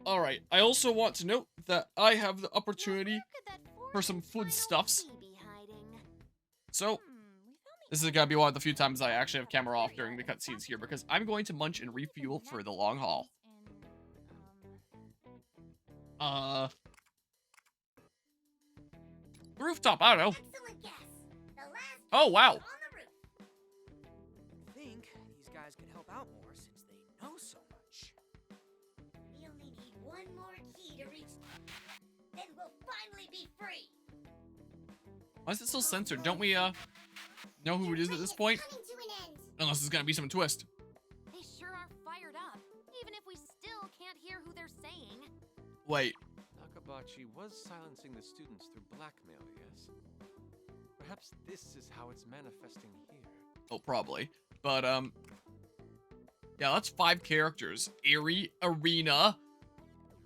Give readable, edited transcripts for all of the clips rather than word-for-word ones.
Alright, I also want to note that I have the opportunity for some foodstuffs. So, this is gonna be one of the few times I actually have camera off during the cutscenes here, because I'm going to munch and refuel for the long haul. Rooftop, I don't know. Oh, wow. I think these guys could help out more since they know so much. We only need one more key to reach, then we'll finally be free. Why is it still censored? Don't we, know who it is at this point? Unless it's gonna be some twist. They sure are fired up, even if we still can't hear who they're saying. Wait. Nakabachi was silencing the students through blackmail, yes? Perhaps this is how it's manifesting here. Oh, probably. But, yeah, that's 5 characters. Eerie, Arena.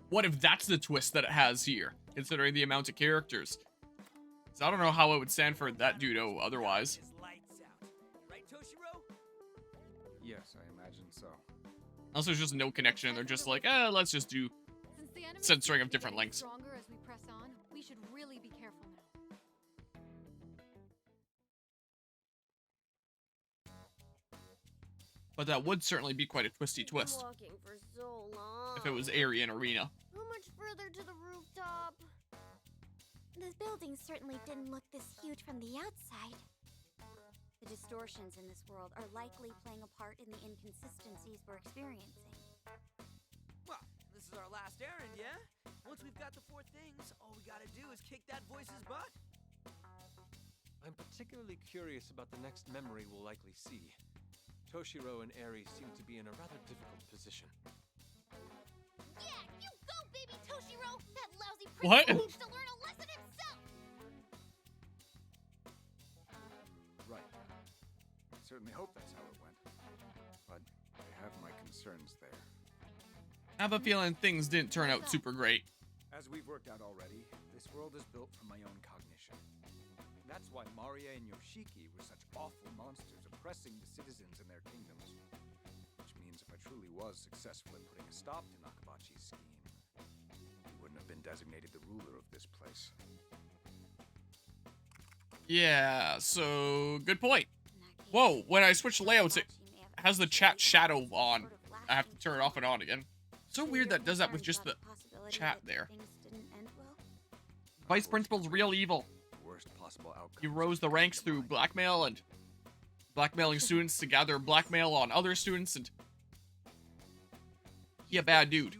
What if that's the twist that it has here, considering the amount of characters? So I don't know how it would stand for that duo otherwise. Right, Toshiro? Yes, I imagine so. Unless there's just no connection and they're just like, let's just do censoring of different links. Stronger as we press on, we should really be careful now. But that would certainly be quite a twisty twist Walking for so long. if it was Eerie and Arena. How much further to the rooftop? The building certainly didn't look this huge from the outside. The distortions in this world are likely playing a part in the inconsistencies we're experiencing. Well, this is our last errand, yeah? Once we've got the 4 things, all we gotta do is kick that voice's butt. I'm particularly curious about the next memory we'll likely see. Toshiro and Eri seem to be in a rather difficult position. Yeah, you go, baby Toshiro! That lousy What? principal needs to learn a lesson himself! Right. I certainly hope that's how it went. But I have my concerns there. I have a feeling things didn't turn out super great. As we've worked out already, this world is built from my own cognition. That's why Maria and Yoshiki were such awful monsters oppressing the citizens in their kingdoms. Which means if I truly was successful in putting a stop to Nakabachi's scheme, he wouldn't have been designated the ruler of this place. Yeah, so good point. Whoa, when I switch layouts, it has the chat shadow on. I have to turn it off and on again. So weird that does that with just the chat there. Vice Principal's real evil. Worst possible outcome. He rose the ranks through blackmail and blackmailing students to gather blackmail on other students, and he a bad dude.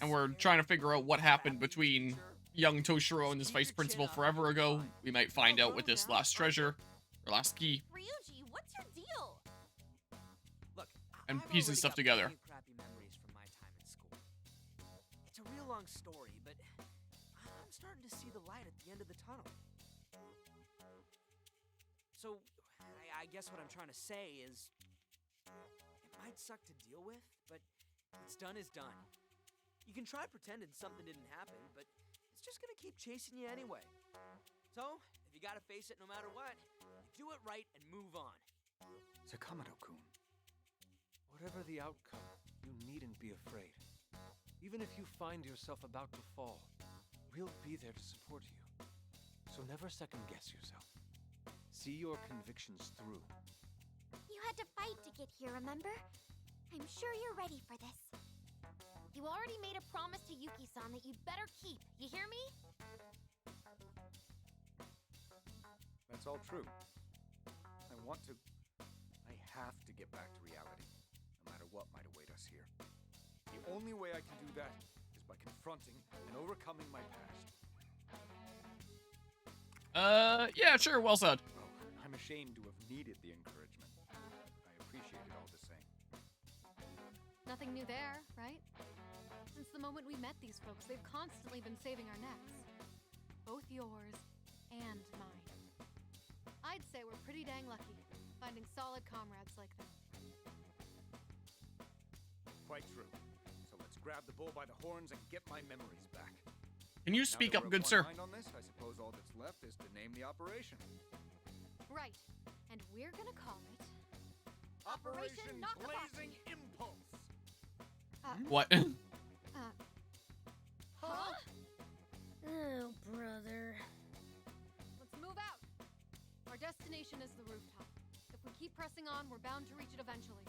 And we're trying to figure out what happened between young Toshiro and this vice principal forever ago. We might find out with this last treasure, or last key, Ryuji, what's your deal? Look, and I've piecing already stuff got together. plenty of crappy memories from my time in school. It's a real long story, but I'm starting to see the light at the end of the tunnel. So, I guess what I'm trying to say is, it might suck to deal with, but what's done is done. You can try pretending something didn't happen, but it's just gonna keep chasing you anyway. So, if you gotta face it no matter what, you do it right and move on. Sakamoto-kun. Whatever the outcome, you needn't be afraid. Even if you find yourself about to fall, we'll be there to support you. So never second guess yourself. See your convictions through. You had to fight to get here, remember? I'm sure you're ready for this. You already made a promise to Yuki-san that you'd better keep. You hear me? That's all true. I have to get back to reality, no matter what might await us here. The only way I can do that is by confronting and overcoming my past. Yeah, sure, well said. Well, I'm ashamed to have needed the encouragement. I appreciate it all the same. Nothing new there, right? Since the moment we met these folks, they've constantly been saving our necks. Both yours and mine. I'd say we're pretty dang lucky, finding solid comrades like them. Quite true. So let's grab the bull by the horns and get my memories back. Can you Now speak that up, we're good of sir? one mind on this, I suppose all that's left is to name the operation. Right, and we're gonna call it... Operation Nakabachi. Blazing Impulse! What? Huh? Oh, brother. Let's move out. Our destination is the rooftop. If we keep pressing on, we're bound to reach it eventually.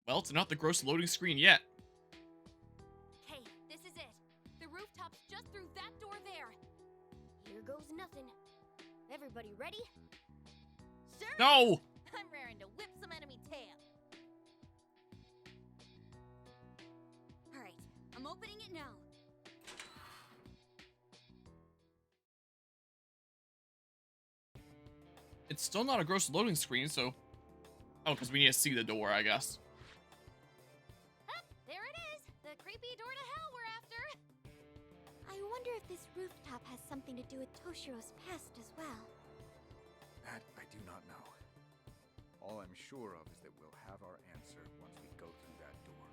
Well, it's not the gross loading screen yet. Okay, this is it. The rooftop's just through that door there. Here goes nothing. Everybody ready? Sure. No! I'm raring to whip some enemy tail. All right, I'm opening it now. It's still not a gross loading screen, so... Oh, because we need to see the door, I guess. Up, there it is. The creepy door to hell we're after. I wonder if this rooftop has something to do with Toshiro's past as well. That I do not know. All I'm sure of is that we'll have our answer once we go through that door.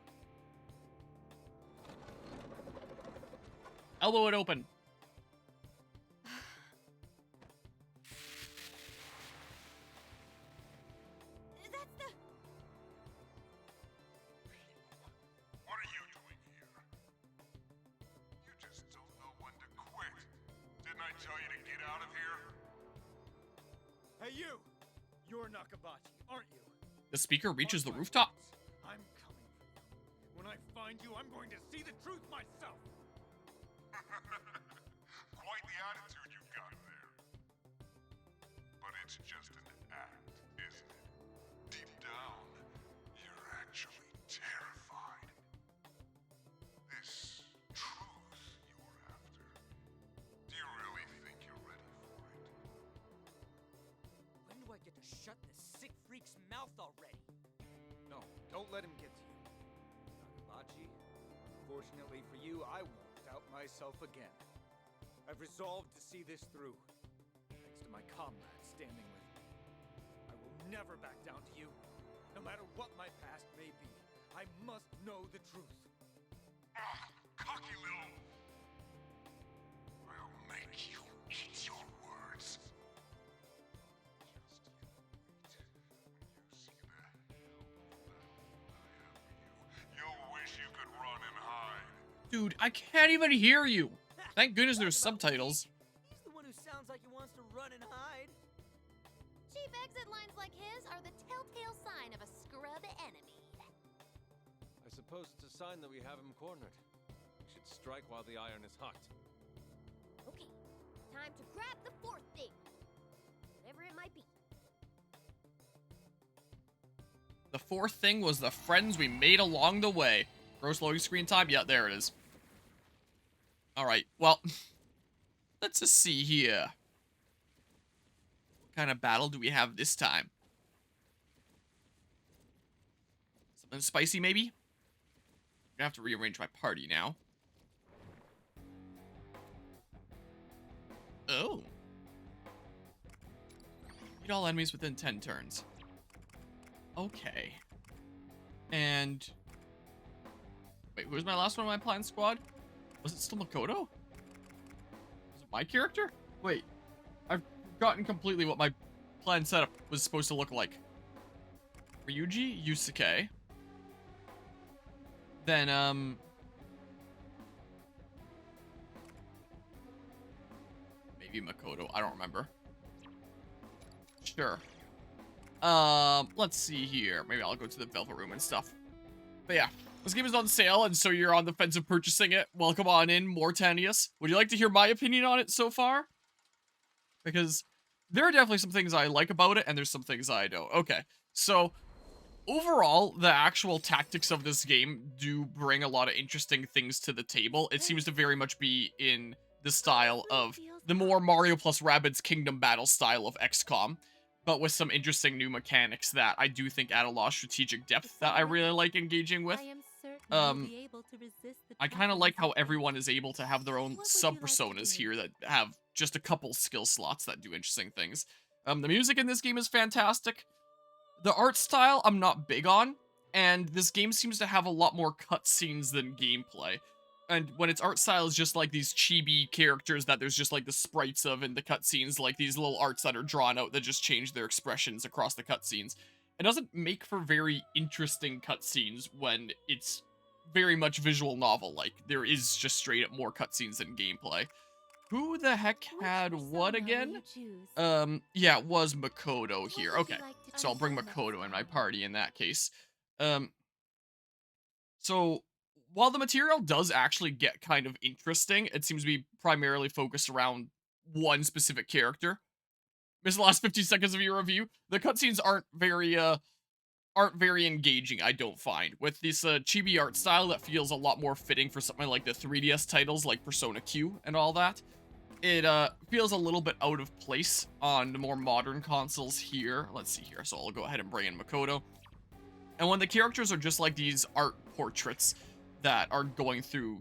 Elbow it open. That's the... What are you doing here? You just don't know when to quit. Didn't I tell you to get out of here? Hey, you! You're Nakabachi, aren't you? The speaker reaches the rooftop. I'm coming for you. When I find you, I'm going to see the truth myself. Quite the attitude you've got there. But it's just an act, isn't it? Deep down, you're actually terrified. This truth you're after. Do you really think you're ready for it? When do I get to shut this sick freak's mouth already? No, don't let him get to you. Nakabachi, fortunately for you, I won't doubt myself again. I've resolved to see this through, thanks to my comrades standing with me. I will never back down to you, no matter what my past may be. I must know the truth. Ah, cocky little... I'll make you eat your words. Just you wait. When you see the hell of battle I have for you, you'll wish you could run and hide. Dude, I can't even hear you. Thank goodness there's Talk about subtitles. weak. He's the one who sounds like he wants to run and hide. Chief exit lines like his are the telltale sign of a scrub enemy. I suppose it's a sign that we have him cornered. We should strike while the iron is hot. Okay, time to grab the fourth thing. Whatever it might be. The fourth thing was the friends we made along the way. Gross loading screen time? Yeah, there it is. Alright, well, let's just see here. What kind of battle do we have this time? Something spicy, maybe? I'm gonna have to rearrange my party now. Oh. Beat all enemies within 10 turns. Okay. And... Wait, who was my last one on my plan squad? Was it still Makoto? Was it my character? Wait. I've forgotten completely what my plan setup was supposed to look like. Ryuji, Yusuke. Then, maybe Makoto. I don't remember. Sure. Let's see here. Maybe I'll go to the Velvet Room and stuff. But yeah, this game is on sale, and so you're on the fence of purchasing it. Welcome on in, Mortanius. Would you like to hear my opinion on it so far? Because there are definitely some things I like about it, and there's some things I don't. Okay, so overall, the actual tactics of this game do bring a lot of interesting things to the table. It seems to very much be in the style of the more Mario plus Rabbids Kingdom Battle style of XCOM, but with some interesting new mechanics that I do think add a lot of strategic depth that I really like engaging with. I kind of like how everyone is able to have their own sub-personas here that have just a couple skill slots that do interesting things. The music in this game is fantastic. The art style I'm not big on, and this game seems to have a lot more cutscenes than gameplay. And when its art style is just like these chibi characters that there's just like the sprites of in the cutscenes, like these little arts that are drawn out that just change their expressions across the cutscenes, it doesn't make for very interesting cutscenes when it's very much visual novel-like. There is just straight up more cutscenes than gameplay. Who the heck had what again? Yeah, it was Makoto here. Okay, so I'll bring Makoto in my party in that case. So while the material does actually get kind of interesting, it seems to be primarily focused around one specific character. Missed the last 50 seconds of your review. The cutscenes aren't very engaging, I don't find. With this chibi art style that feels a lot more fitting for something like the 3DS titles like Persona Q and all that. It feels a little bit out of place on the more modern consoles here. Let's see here. So I'll go ahead and bring in Makoto. And when the characters are just like these art portraits that are going through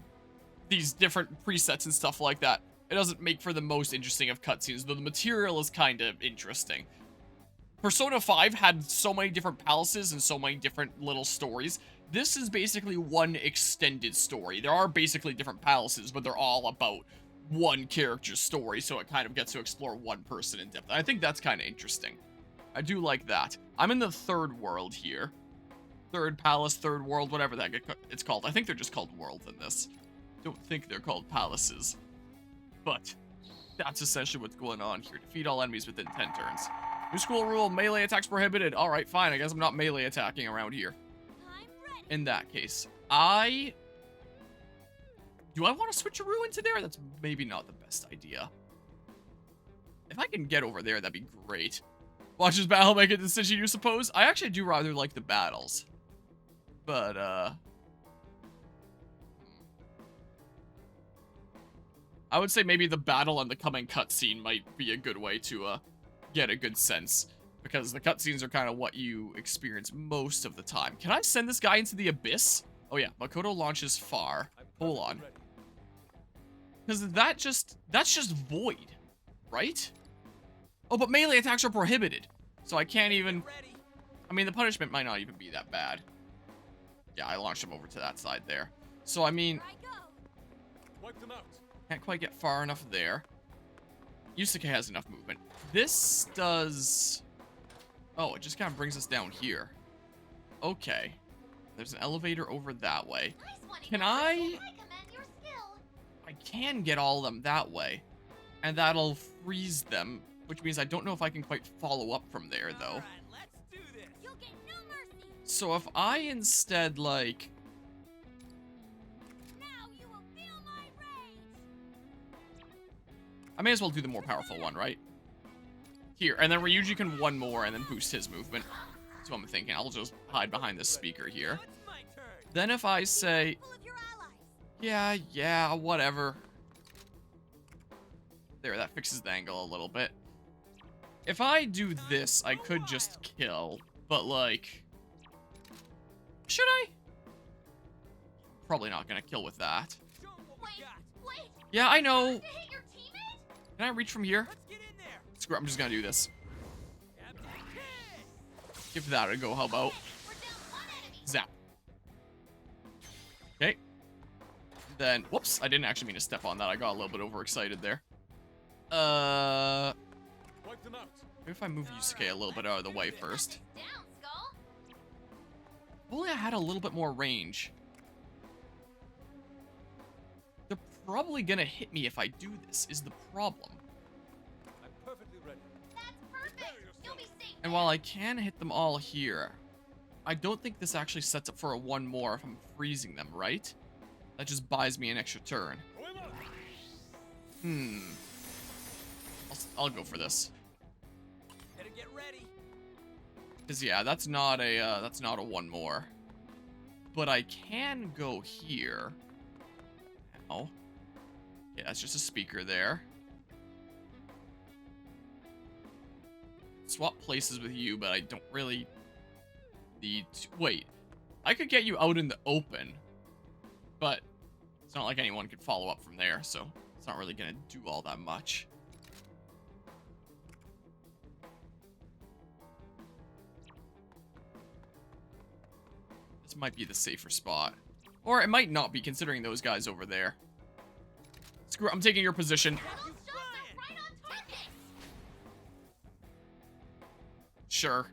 these different presets and stuff like that, it doesn't make for the most interesting of cutscenes, though the material is kind of interesting. Persona 5 had so many different palaces and so many different little stories. This is basically one extended story. There are basically different palaces, but they're all about one character's story, so it kind of gets to explore one person in depth. I think that's kind of interesting. I do like that. I'm in the third world here. Third palace, third world, whatever that it's called. I think they're just called worlds in this. Don't think they're called palaces. But that's essentially what's going on here. Defeat all enemies within 10 turns. New school rule, melee attacks prohibited. Alright, fine. I guess I'm not melee attacking around here. In that case, do I want to switcheroo into there? That's maybe not the best idea. If I can get over there, that'd be great. Watch this battle make a decision, you suppose? I actually do rather like the battles. But, I would say maybe the battle and the coming cutscene might be a good way to, get a good sense. Because the cutscenes are kind of what you experience most of the time. Can I send this guy into the abyss? Oh yeah, Makoto launches far. Hold on. Because that's just void, right? Oh, but melee attacks are prohibited. So I can't even... I mean, the punishment might not even be that bad. Yeah, I launched him over to that side there. So, I mean... Can't quite get far enough there. Yusuke has enough movement. This does... Oh, it just kind of brings us down here. Okay. There's an elevator over that way. Can I can get all of them that way. And that'll freeze them. Which means I don't know if I can quite follow up from there, though. So if I instead, like... I may as well do the more powerful one, right? Here, and then Ryuji can one more and then boost his movement. That's what I'm thinking. I'll just hide behind this speaker here. Then if I say... Yeah, whatever. There, that fixes the angle a little bit. If I do this, I could just kill, but like... Should I? Probably not gonna kill with that. Yeah, I know. Can I reach from here? Screw it, I'm just gonna do this. Give that a go, how about? Zap. Okay. Then, whoops, I didn't actually mean to step on that. I got a little bit overexcited there. Maybe if I move Yusuke a little bit out of the way first. If only I had a little bit more range. They're probably gonna hit me if I do this, is the problem. I'm perfectly ready. That's perfect. You'll be safe. And while I can hit them all here, I don't think this actually sets up for a one more if I'm freezing them, right? That just buys me an extra turn. I'll go for this. Better get ready. Cause yeah, that's not a one more. But I can go here. Ow. Yeah, that's just a speaker there. Swap places with you, but I don't really need to... Wait. I could get you out in the open. But it's not like anyone could follow up from there, so it's not really gonna do all that much. This might be the safer spot. Or it might not be, considering those guys over there. Screw it, I'm taking your position. Sure.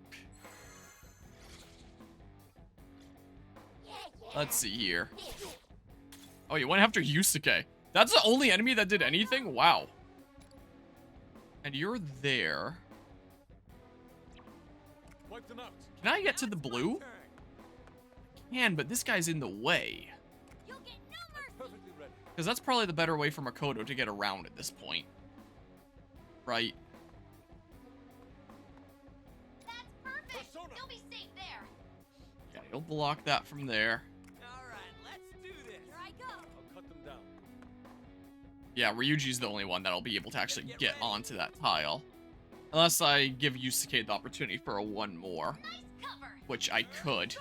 Let's see here. Oh, you went after Yusuke. That's the only enemy that did anything? Wow. And you're there. Wipe them out. Can I get to the blue? I can, but this guy's in the way. You'll get no mercy. Perfectly ready. Because that's probably the better way for Makoto to get around at this point. Right? That's perfect. Persona. You'll be safe there. Yeah, you'll block that from there. All right, let's do this. Here I go. I'll cut them down. Yeah, Ryuji's the only one that'll be able to actually get onto that tile. Unless I give Yusuke the opportunity for a one more. Nice cover. Which I could.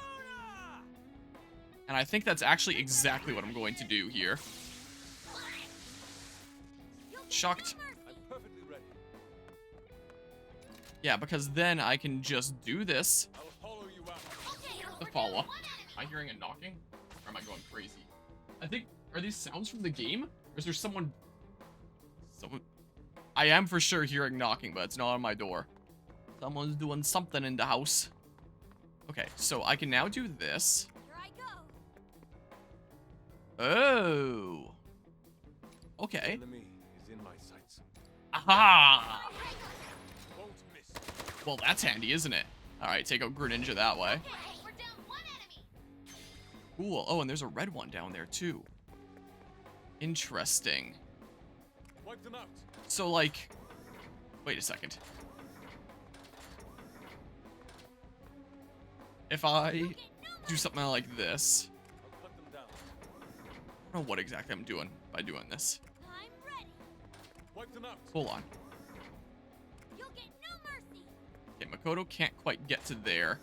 And I think that's actually exactly what I'm going to do here. You'll get Shocked. no mercy. I'm perfectly ready. Yeah, because then I can just do this. I'll hollow you out. Okay, The we're down follow-up. to one enemy. Am I hearing a knocking? Or am I going crazy? I think... Are these sounds from the game? Or is there someone... I am for sure hearing knocking, but it's not on my door. Someone's doing something in the house. Okay, so I can now do this. Here I go. Oh. Okay. Enemy is in my sights. Aha! Won't miss. Well, that's handy, isn't it? Alright, take out Greninja that way. Okay, we're down one enemy. Cool. Oh, and there's a red one down there, too. Interesting. Wipe them out. So, like... Wait a second. If I do something like this... I'll cut them down. I don't know what exactly I'm doing by doing this. I'm ready. Wipe them out. Hold on. You'll get no mercy. Okay, Makoto can't quite get to there.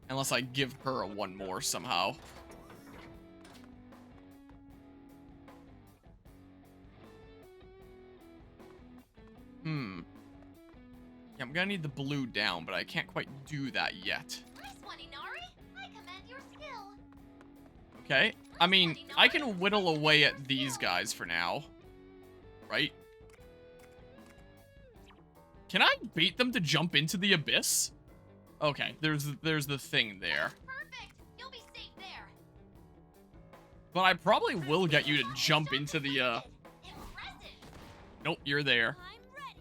Unless I give her a one more somehow. Yeah, I'm gonna need the blue down, but I can't quite do that yet. Nice one, Inari. I commend your skill. Okay. I mean, I can whittle away at these guys for now. Right? Can I bait them to jump into the abyss? Okay, there's the thing there. Perfect. You'll be safe there. But I probably will get you to jump into the, Impressive. Nope, you're there. I'm ready.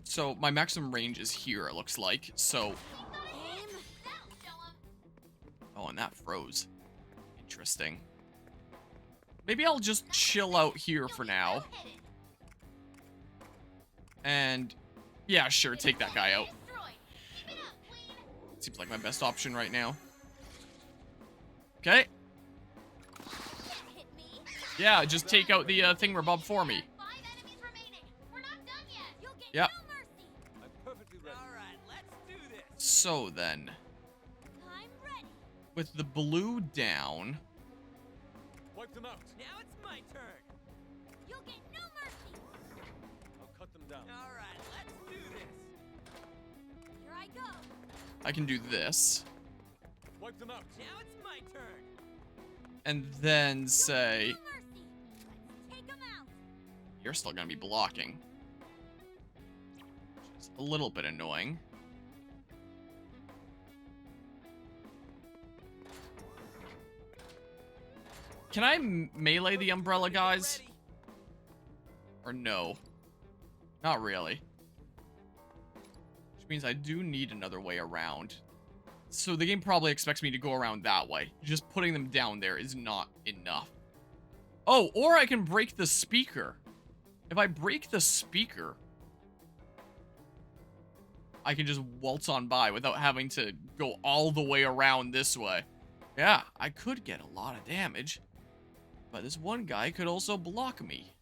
So, my maximum range is here, it looks like. So, Aim. That'll show 'em. oh, and that froze. Interesting. Maybe I'll just chill out here for now. Hit it. And, yeah, sure, take that guy out. Destroyed. Keep it up, Queen. Seems like my best option right now. Okay. Can't hit me. Yeah, just take out the thingamabob for me. 5 enemies remaining. We're not done yet. You'll get Yep. no mercy. I'm perfectly ready. All right, let's do this. So then, I'm ready. with the blue down, Wipe them out. Now it's my turn. You'll get no mercy. I'll cut them down. All right, let's do this. Here I go. I can do this. Wipe them out. Now it's my turn. And then say, No mercy. Let's take 'em out. you're still gonna be blocking. Which is a little bit annoying. Can I melee the umbrella guys? Ready? Or no? Not really. Which means I do need another way around. So the game probably expects me to go around that way. Just putting them down there is not enough. Oh, or I can break the speaker. If I break the speaker, I can just waltz on by without having to go all the way around this way. Yeah, I could get a lot of damage. But this one guy could also block me.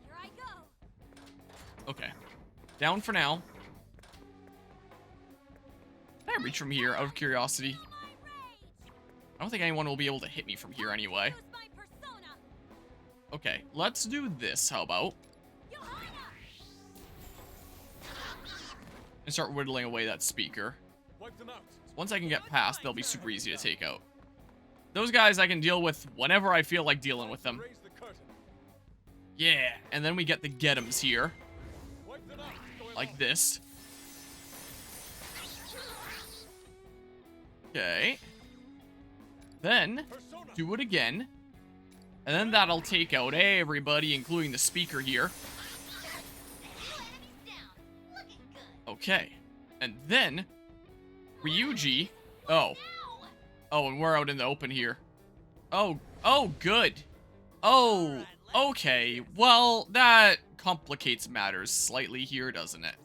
Here I go. Okay. Down for now. Can I reach from here out of curiosity? Feel my rage. I don't think anyone will be able to hit me from here anyway. Use my persona. Okay, let's do this, how about? Johanna. And start whittling away that speaker. Wipe them out. Once I can get past, they'll be super easy to take out. Those guys I can deal with whenever I feel like dealing with them. Raise the curtain. Yeah, and then we get the get-ems here. Wipe them out. Going Like on. this. Okay. Then, do it again. And then that'll take out everybody, including the speaker here. Okay. And then, Ryuji. Oh. Oh, and we're out in the open here. Oh, good. Oh, okay. Well, that complicates matters slightly here, doesn't it?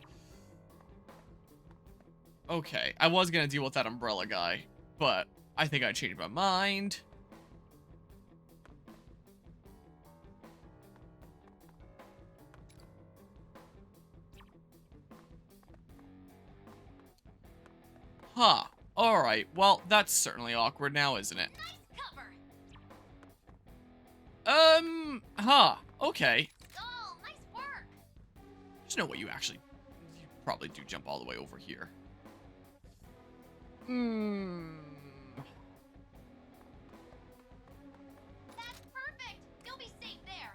Okay, I was gonna deal with that umbrella guy, but I think I changed my mind. Huh. Alright, well, that's certainly awkward now, isn't it? Huh. Okay. Oh, nice work. There's no way you probably do jump all the way over here. That's perfect. You'll be safe there.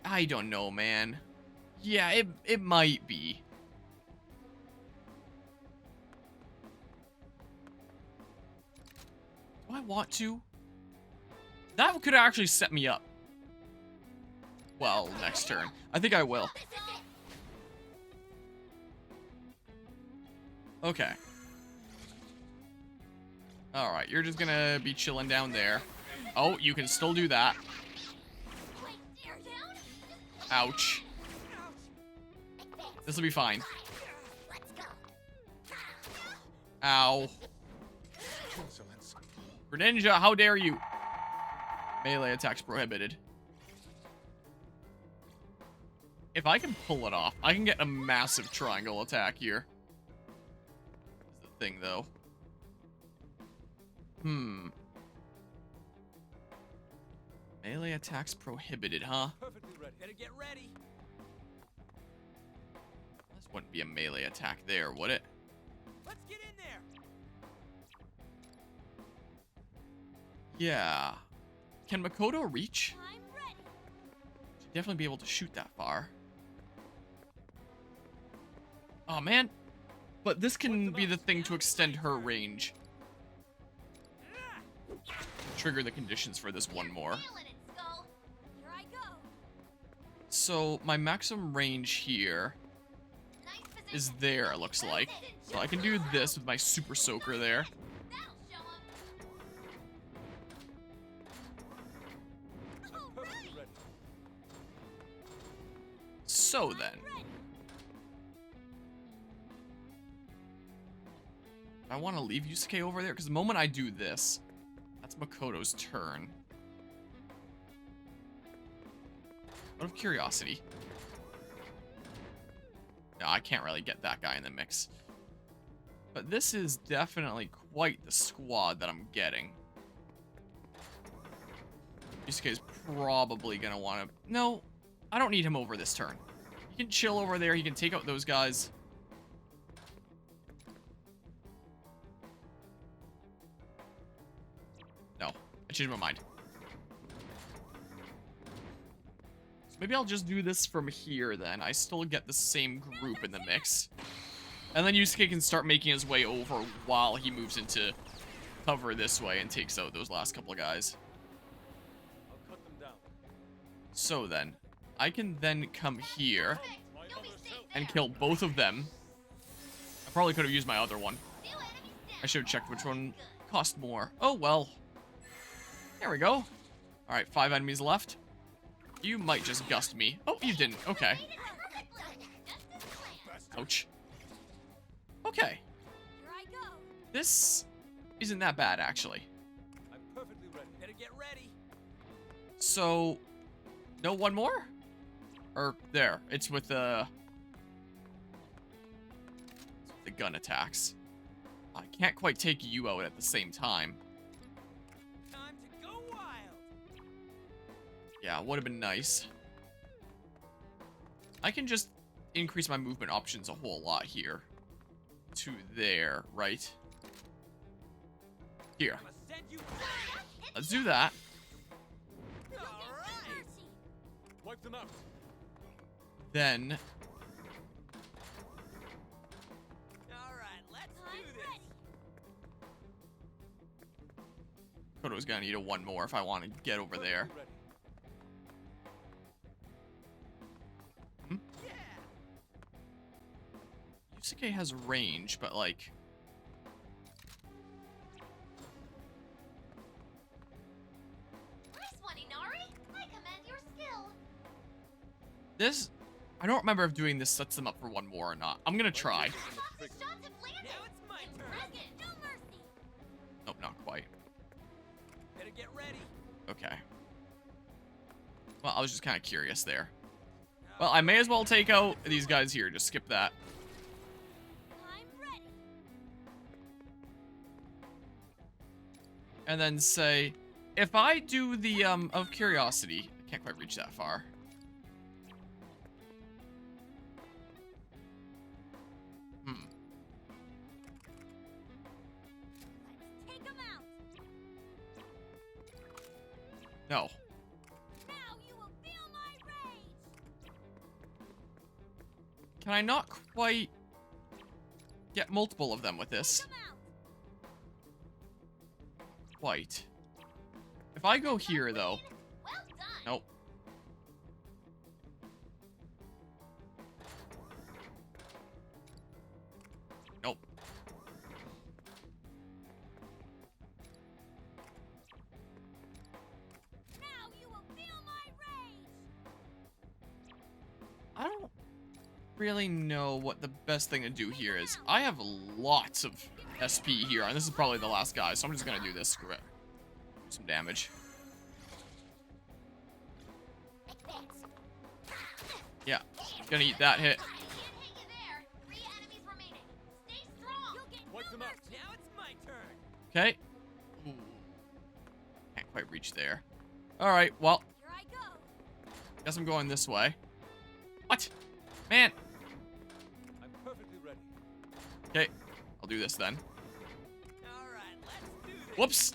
I don't know, man. Yeah, it might be. Do I want to? That could actually set me up. Well, next turn. I think I will. Okay. Alright, you're just gonna be chilling down there. Oh, you can still do that. Ouch. This will be fine. Ow. Greninja, how dare you? Melee attacks prohibited. If I can pull it off, I can get a massive triangle attack here. That's the thing, though. Melee attacks prohibited, huh? Perfectly ready. Better get ready. This wouldn't be a melee attack there, would it? Let's get in there. Yeah. Can Makoto reach? I'm ready. Should definitely be able to shoot that far. Oh man. But this can be the thing to extend her range. Trigger the conditions for this one more. Feeling it, Skull. Here I go. So my maximum range here Nice position. is there, it looks like. So I can do this with my super soaker there. That'll show 'em. All right. Ready. So then. Ready. I want to leave Yusuke over there because the moment I do this, that's Makoto's turn. Out of curiosity. No, I can't really get that guy in the mix. But this is definitely quite the squad that I'm getting. Yusuke's probably gonna want to... No, I don't need him over this turn. He can chill over there, he can take out those guys. No, I changed my mind. So maybe I'll just do this from here then. I still get the same group in the mix. And then Yusuke can start making his way over while he moves into cover this way and takes out those last couple of guys. I'll cut them down. So then, I can then come here Perfect. You'll be safe and there. kill both of them. I probably could have used my other one. Few enemies down. I should have checked which one cost more. Oh, well. There we go. Alright, 5 enemies left. You might just gust me. Oh, you didn't. Okay. Made it perfectly. Just as planned. Ouch. Okay. Here I go. This isn't that bad, actually. I'm perfectly ready. Better get ready. So, no one more? Or, there. It's with the gun attacks. I can't quite take you out at the same time. Time to go wild. Yeah, would have been nice. I can just increase my movement options a whole lot here. To there, right? Here. I'ma send you. Let's do that. All right. Wipe them out. All Then, right. Let's I'm do this. ready. Koto's gonna need a one more if I want to get over there. Hmm? Yusuke has range, but like... Nice one, Inari. I commend your skill. This... I don't remember if doing this sets them up for one more or not. I'm gonna try. Fox's shots have landed. Now it's my turn. Impressive. No mercy. Nope, not quite. Better get ready. Okay. Well, I was just kind of curious there. Well, I may as well take out these guys here. Just skip that. I'm ready. And then say, if I do the, of curiosity, I can't quite reach that far. Let's take 'em out. No. Now you will feel my rage. Can I not quite get multiple of them with this? Take 'em out. Quite. If I go here, though... Well done. Nope. Nope. Now you will feel my rage. I don't really know what the best thing to do here is. I have lots of SP here, and this is probably the last guy, so I'm just gonna do this. Screw it. Do some damage. Advance. Yeah, gonna eat that hit. I can't hit you there. 3 enemies remaining. Stay strong. You'll get Wipe no them out. mercy. Now it's my turn. Okay. Ooh. Can't quite reach there. Alright, well, Here I go. guess I'm going this way. What? Man. I'm perfectly ready. Okay, I'll do this then. All right, let's do this. Whoops.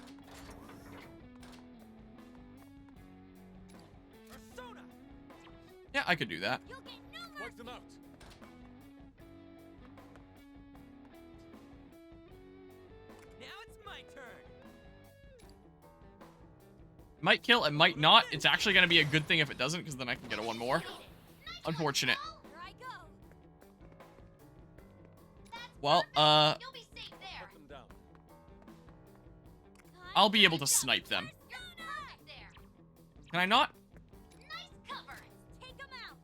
Persona. Yeah, I could do that. You'll get no mercy. Wipe them out. Now it's my turn. Might kill, it might not. It's actually gonna be a good thing if it doesn't, because then I can get a one more. Nice Unfortunate. one, Here I go. That's Well, perfect. You'll be safe there. Cut them down. I'll be able to snipe them. You're perfect there. Can I not? Nice cover. Take 'em out.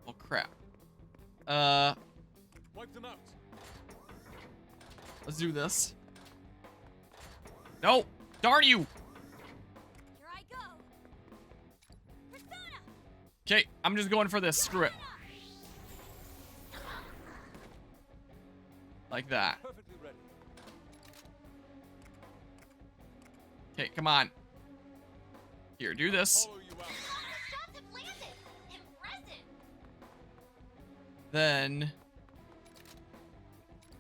Oh, crap. Wipe them out. Let's do this. No! Darn you! Here I go. Persona. Okay, I'm just going for this. Screw it. Like that. Perfectly ready. Okay, come on. Here, do this. Follow you out. Fox's shots have landed. Impressive. Then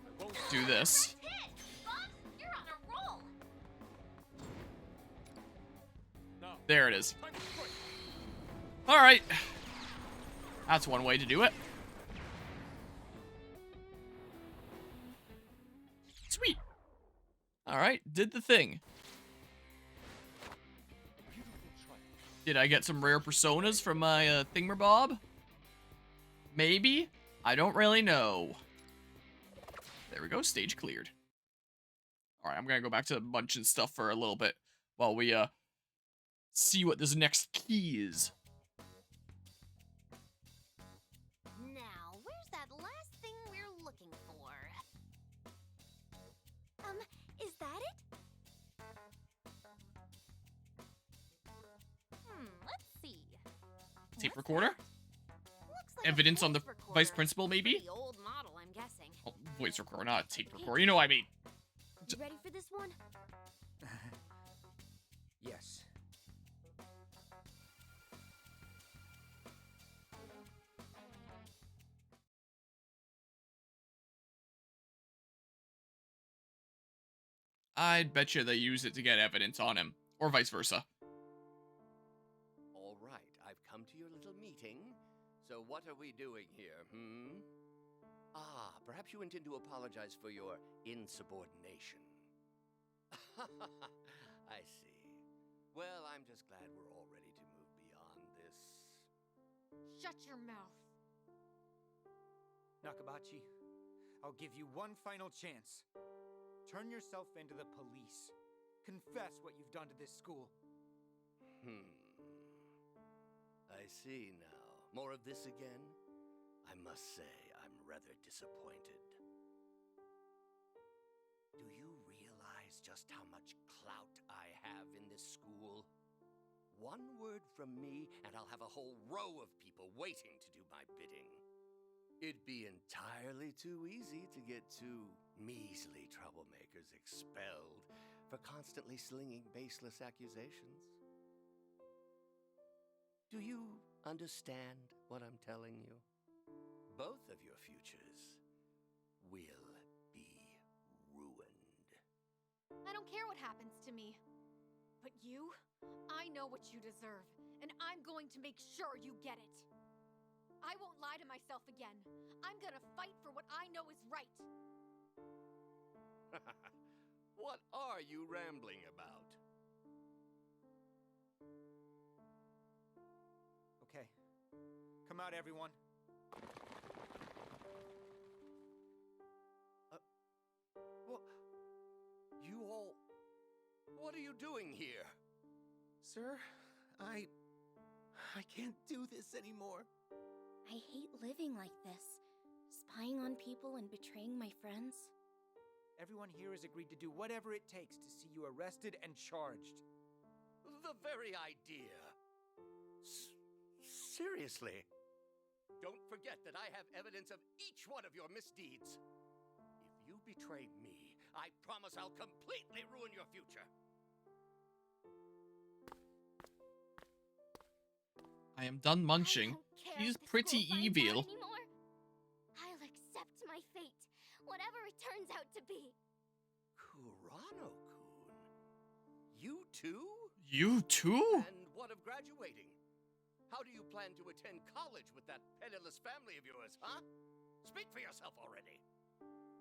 I won't. do this. Nice hit. Fox, you're on a roll. Now. There it is. Time to strike. Alright. That's one way to do it. Sweet. Alright, did the thing. Beautiful try. Did I get some rare personas from my thingamabob? Maybe? I don't really know. There we go, stage cleared. Alright, I'm gonna go back to the bunch and stuff for a little bit while we see what this next key is. Now, where's that last thing we're looking for? Is that it? Let's see. Tape What's recorder? that? Looks like a Evidence on the voice recorder. vice principal, maybe? Pretty old model, I'm guessing. Oh, voice recorder, not a tape recorder. You know what I mean. You ready for this one? Yes. I'd bet you they use it to get evidence on him, or vice versa. All right, I've come to your little meeting. So what are we doing here, hmm? Ah, perhaps you intend to apologize for your insubordination. I see. Well, I'm just glad we're all ready to move beyond this. Shut your mouth. Nakabachi, I'll give you one final chance. Turn yourself into the police. Confess what you've done to this school. I see now. More of this again? I must say, I'm rather disappointed. Do you realize just how much clout I have in this school? One word from me, and I'll have a whole row of people waiting to do my bidding. It'd be entirely too easy to get two measly troublemakers expelled for constantly slinging baseless accusations. Do you understand what I'm telling you? Both of your futures will be ruined. I don't care what happens to me. But you, I know what you deserve, and I'm going to make sure you get it. I won't lie to myself again. I'm gonna fight for what I know is right. What are you rambling about? Okay. Come out, everyone. What? You all... What are you doing here? Sir, I can't do this anymore. I hate living like this. Spying on people and betraying my friends. Everyone here has agreed to do whatever it takes to see you arrested and charged. The very idea. Seriously. Don't forget that I have evidence of each one of your misdeeds. If you betray me, I promise I'll completely ruin your future. I am done munching. I don't care He's if the pretty school finds out evil. anymore. I'll accept my fate, whatever it turns out to be. Kurano-kun. You too? You too? And what of graduating? How do you plan to attend college with that penniless family of yours, huh? Speak for yourself already.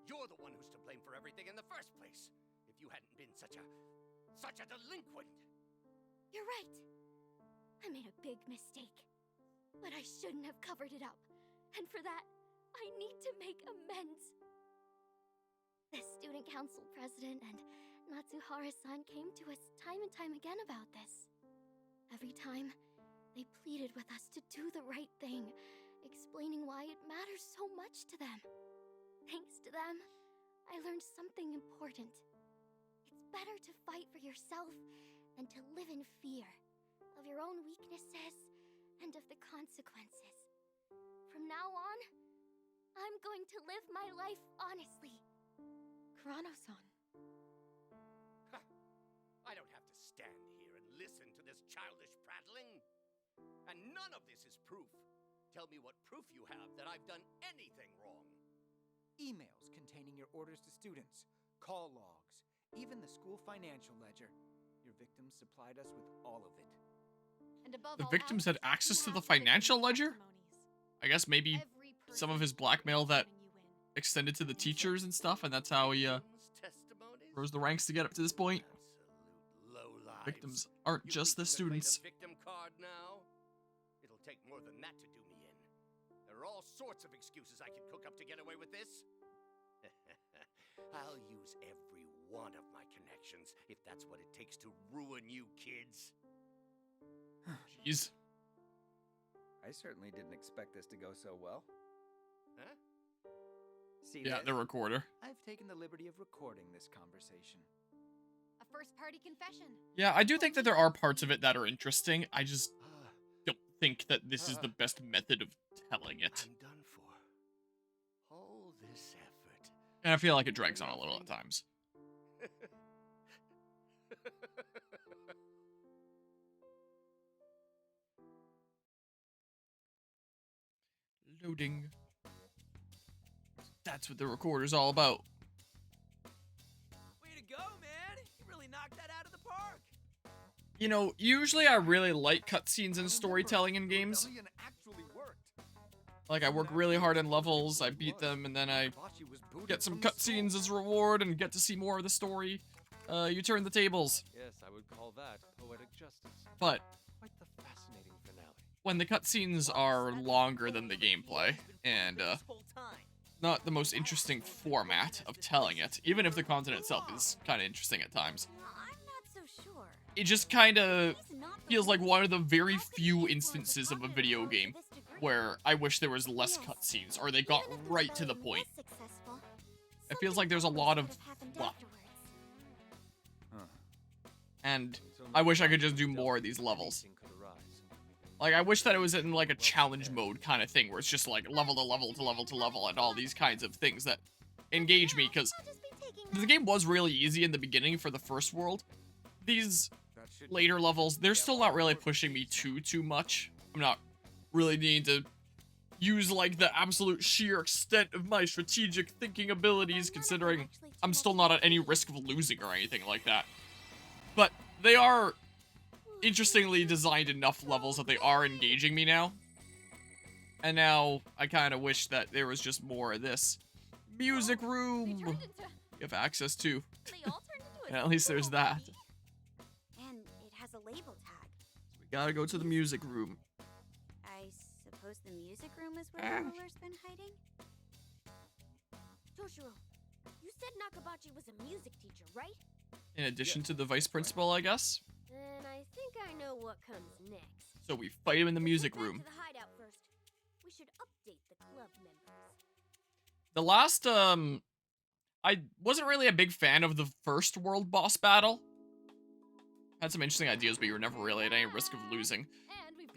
You're the one who's to blame for everything in the first place. If you hadn't been such a delinquent. You're right. I made a big mistake. But I shouldn't have covered it up. And for that, I need to make amends. The student council president and Natsuhara-san came to us time and time again about this. Every time, they pleaded with us to do the right thing, explaining why it matters so much to them. Thanks to them, I learned something important. It's better to fight for yourself than to live in fear of your own weaknesses and of the consequences. From now on, I'm going to live my life honestly. Kurano-san. I don't have to stand here and listen to this childish prattling. And none of this is proof. Tell me what proof you have that I've done anything wrong. Emails containing your orders to students, call logs, even the school financial ledger. Your victims supplied us with all of it. And above The all victims had else, access you to the have victims' financial ledger? testimonies. I guess maybe Every some of his person blackmail that letting you in. extended to the teachers and stuff, and that's how he Victims' testimonies? rose the ranks to get up to this point. Absolute lowlives. Victims aren't You just the think you can play students. the victim card now? It'll take more than that to do me in. There are all sorts of excuses I could cook up to get away with this. I'll use every one of my connections if that's what it takes to ruin you kids. Jeez. I certainly didn't expect this to go so well. Huh? See Yeah, this? the recorder. I've taken the liberty of recording this conversation. A first-party confession. Yeah, I do think that there are parts of it that are interesting. I just don't think that this is the best method of telling it. I'm done for. All this effort. And I feel like it drags on a little at times. Loading. That's what the recorder's all about. Way to go, man! You really knocked that out of the park! You know, usually I really like cutscenes and storytelling in games. Rebellion actually worked. Like, I work really hard in levels, I beat them, and then I Nakabachi was booted get some from the school. cutscenes as reward and get to see more of the story. You turn the tables. Yes, I would call that poetic justice. But Quite the fascinating finale. when the cutscenes are longer than the gameplay, and not the most interesting format of telling it, even if the content itself is kind of interesting at times, I'm not so sure. it just kind of feels like one of the very few instances of a video game where I wish there was less cutscenes, or they got right to the point. It feels like there's a lot of fluff. And I wish I could just do more of these levels. Like, I wish that it was in, like, a challenge mode kind of thing, where it's just, like, level to level to level to level, and all these kinds of things that engage me, because the game was really easy in the beginning for the first world. These later levels, they're still not really pushing me too much. I'm not really needing to use, like, the absolute sheer extent of my strategic thinking abilities, considering I'm still not at any risk of losing or anything like that. But they are interestingly designed enough levels that they are engaging me now. And now I kind of wish that there was just more of this music room you have access to. And at least there's that. And it has a label tag. We gotta go to the music room. I suppose the music room is where the ruler's been hiding? Toshiro, you said Nakabachi was a music teacher, right? In addition to the vice principal, I guess. Then I think I know what comes next. So we fight him in the music room. To the hideout first. We should update the club members. The last, I wasn't really a big fan of the first world boss battle. Had some interesting ideas, but you were never really at any risk of losing.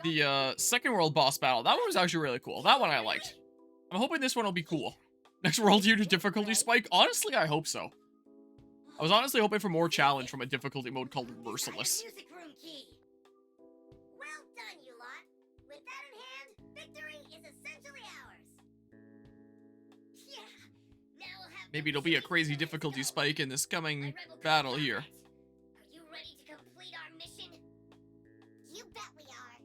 The, second world boss battle, that one was actually really cool. That one I liked. I'm hoping this one will be cool. Next world due to difficulty spike? Honestly, I hope so. I was honestly hoping for more challenge from a difficulty mode called Merciless. Music room key. Well done, you lot. With that in hand, victory is essentially ours. Yeah. Now we'll have Maybe it'll be a crazy difficulty spike in this coming battle here. Are you ready to complete our mission? You bet we are.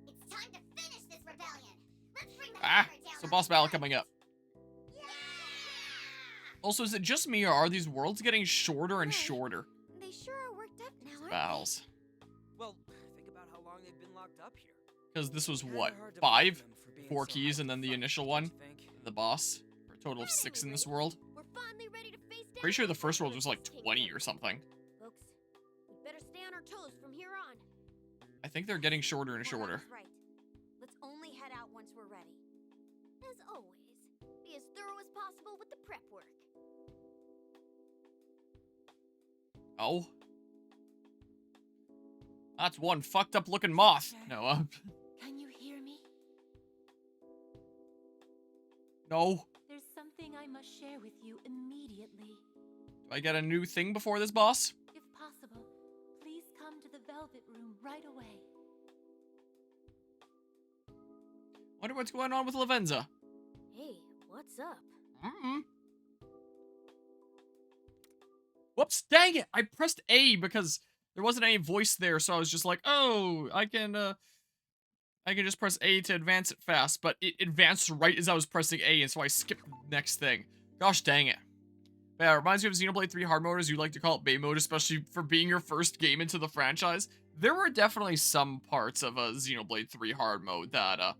It's time to finish this rebellion. Let's bring the hammer down So on boss the battle gods. coming up. Yeah! Also, is it just me, or are these worlds getting shorter and shorter? They sure are worked up now, aren't Battles. Well, think about how long they've been locked up here. Because this was Kinda what? hard to blame 5? them for being 4 so keys, and then the hyper-focused, initial don't one? you think? And the boss? For a total of 6 in this world? We're finally ready to face down Pretty sure the the first world was like Merciless 20 Kingdom. or something. Folks, we better stay on our toes from here on. I think they're getting shorter and shorter. Right. Let's only head out once we're ready. As always, be as thorough as possible with the prep work. Oh. That's one fucked up looking moth. No, Can you hear me? no. There's something I must share with you immediately. Do I get a new thing before this boss? If possible, please come to the Velvet Room right away. Wonder what's going on with Lavenza. Hey, what's up? Whoops, dang it! I pressed A because there wasn't any voice there, so I was just like, oh, I can just press A to advance it fast, but it advanced right as I was pressing A, and so I skipped the next thing. Gosh dang it. But yeah, it reminds me of Xenoblade 3 hard mode, as you like to call it, Bay mode, especially for being your first game into the franchise. There were definitely some parts of a Xenoblade 3 hard mode that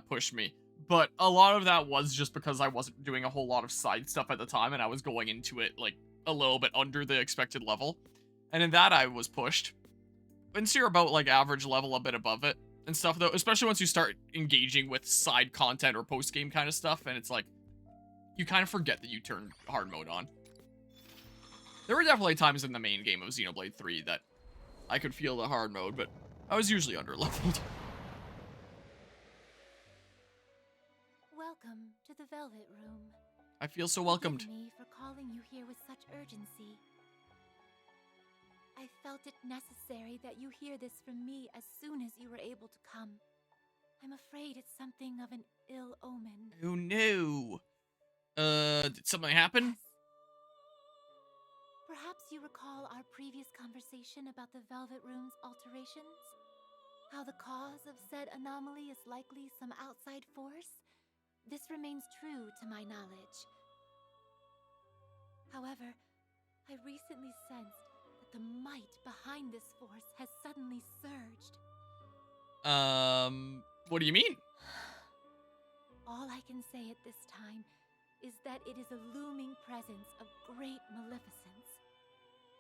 pushed me. But a lot of that was just because I wasn't doing a whole lot of side stuff at the time, and I was going into it, like, a little bit under the expected level. And in that, I was pushed. Once you're about, like, average level, a bit above it, and stuff, though, especially once you start engaging with side content or post-game kind of stuff, and it's like, you kind of forget that you turn hard mode on. There were definitely times in the main game of Xenoblade 3 that I could feel the hard mode, but I was usually under-leveled. Welcome to the Velvet Room. I feel so welcomed. Forgive me for calling you here with such urgency. I felt it necessary that you hear this from me as soon as you were able to come. I'm afraid it's something of an ill omen. Oh no. Did something happen? Perhaps you recall our previous conversation about the Velvet Room's alterations? How the cause of said anomaly is likely some outside force? This remains true to my knowledge. However, I recently sensed that the might behind this force has suddenly surged. What do you mean? All I can say at this time is that it is a looming presence of great maleficence.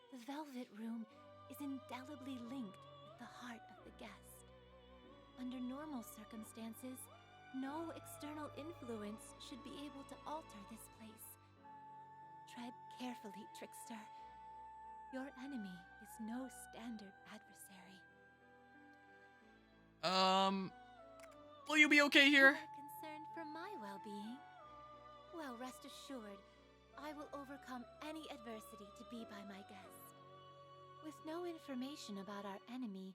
The Velvet Room is indelibly linked with the heart of the guest. Under normal circumstances, no external influence should be able to alter this place. Tread carefully, trickster. Your enemy is no standard adversary. Will you be okay You here? are concerned for my well-being? Well, rest assured, I will overcome any adversity to be by my guest. With no information about our enemy,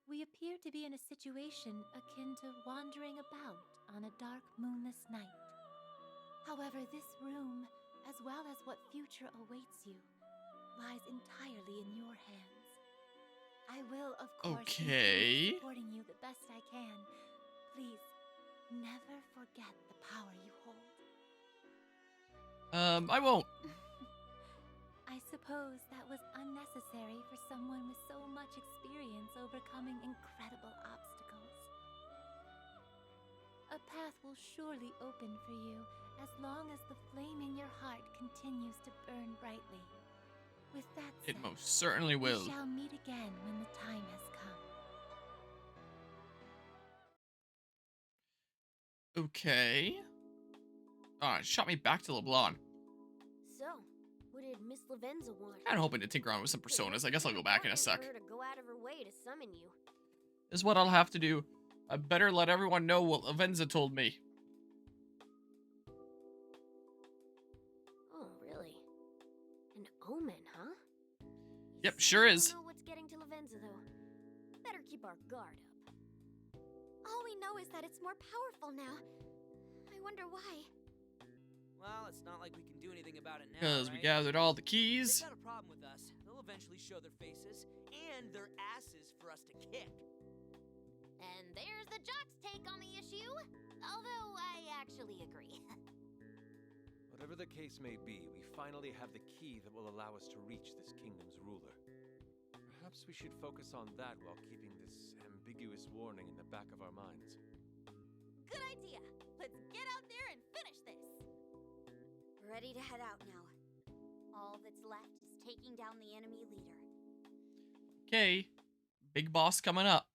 we appear to be in a situation akin to wandering about on a dark, moonless night. However, this room, as well as what future awaits you, lies entirely in your hands. I will, of course, Okay. continue supporting you the best I can. Please, never forget the power you hold. I won't. I suppose that was unnecessary for someone with so much experience overcoming incredible obstacles. A path will surely open for you as long as the flame in your heart continues to burn brightly. With that said, It most certainly will. we shall meet again when the time has come. Okay. Shot me back to LeBlanc. So, what did Miss Lavenza want? Kinda hoping to tinker around with some personas. I guess I'll go back in a sec. For her to go out of her way to summon you. This is what I'll have to do. I better let everyone know what Lavenza told me. Oh, really? An omen, huh? Yep, sure is. I don't know what's getting to Lavenza, though. Better keep our guard up. All we know is that it's more powerful now. I wonder why. Well, it's not like we can do anything about it now, Because we right? gathered all the They've keys. got a problem with us. They'll eventually show their faces and their asses for us to kick. And there's the jock's take on the issue. Although I actually agree. Whatever the case may be, we finally have the key that will allow us to reach this kingdom's ruler. Perhaps we should focus on that while keeping this ambiguous warning in the back of our minds. Good idea. Let's get out there and finish this. Ready to head out now. All that's left is taking down the enemy leader. Okay. Big boss coming up.